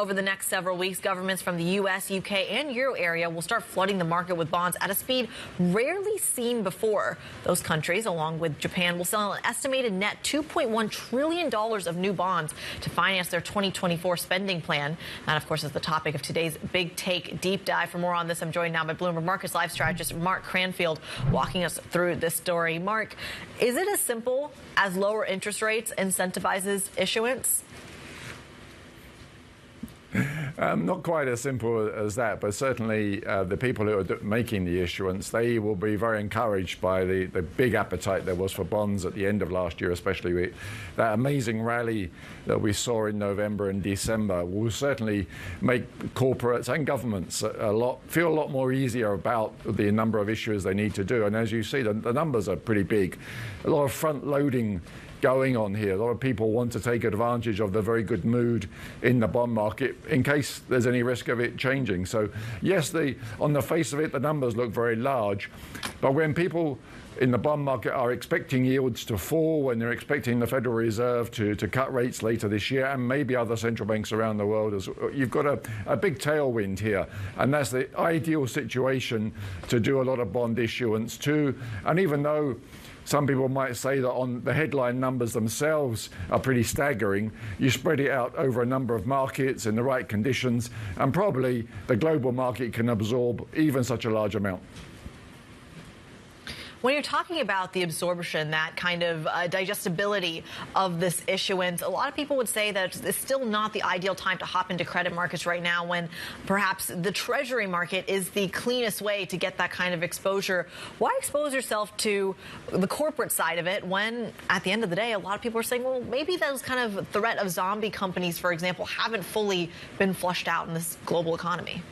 Over the next several weeks, governments from the U.S., U.K. and Euro area will start flooding the market with bonds at a speed rarely seen before. Those countries, along with Japan, will sell an estimated net $2.1 trillion of new bonds to finance their 2024 spending plan. That, of course, is the topic of today's Big Take Deep Dive. For more on this, I'm joined now by Bloomberg Markets Live strategist Mark Cranfield, walking us through this story. Mark, is it as simple as lower interest rates incentivizes issuance? Not quite as simple as that, but certainly the people who are making the issuance, they will be very encouraged by the big appetite there was for bonds at the end of last year, especially with that amazing rally that we saw in November and December will certainly make corporates and governments feel a lot more easier about the number of issues they need to do. And as you see, the numbers are pretty big. A lot of front loading going on here. A lot of people want to take advantage of the very good mood in the bond market in case there's any risk of it changing. So yes, on the face of it, the numbers look very large, but when people in the bond market are expecting yields to fall, when they're expecting the Federal Reserve to cut rates later this year, and maybe other central banks around the world, you've got a big tailwind here. And that's the ideal situation to do a lot of bond issuance too. And even though some people might say that on the headline numbers themselves are pretty staggering, you spread it out over a number of markets in the right conditions, and probably the global market can absorb even such a large amount. When you're talking about the absorption, that kind of digestibility of this issuance, a lot of people would say that it's still not the ideal time to hop into credit markets right now when perhaps the Treasury market is the cleanest way to get that kind of exposure. Why expose yourself to the corporate side of it when, at the end of the day, a lot of people are saying, well, maybe those kind of threat of zombie companies, for example, haven't fully been flushed out in this global economy?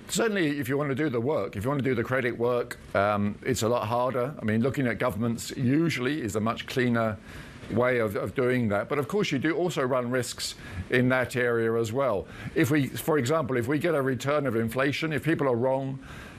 Certainly, if you want to do the work, if you want to do the credit work, it's a lot harder. I mean, looking at governments usually is a much cleaner way of doing that. But of course, you do also run risks in that area as well. For example, if we get a return of inflation, if people are wrong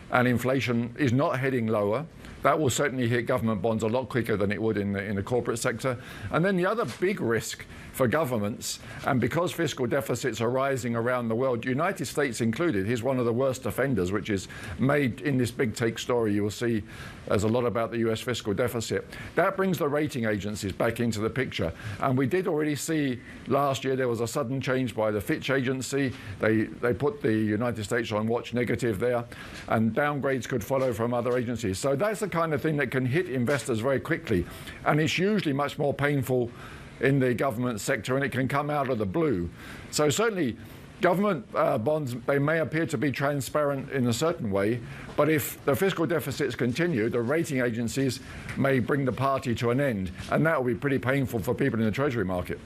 and inflation is not heading lower, that will certainly hit government bonds a lot quicker than it would in the corporate sector. And then the other big risk for governments, and because fiscal deficits are rising around the world, United States included, is one of the worst offenders, which is made in this big take story. You will see there's a lot about the US fiscal deficit. That brings the rating agencies back into the picture. And we did already see last year there was a sudden change by the Fitch agency. They put the United States on watch negative there, and downgrades could follow from other agencies. So that's the kind of thing that can hit investors very quickly. And it's usually much more painful in the government sector, and it can come out of the blue. So certainly government bonds, they may appear to be transparent in a certain way, but if the fiscal deficits continue, the rating agencies may bring the party to an end, and that will be pretty painful for people in the Treasury market.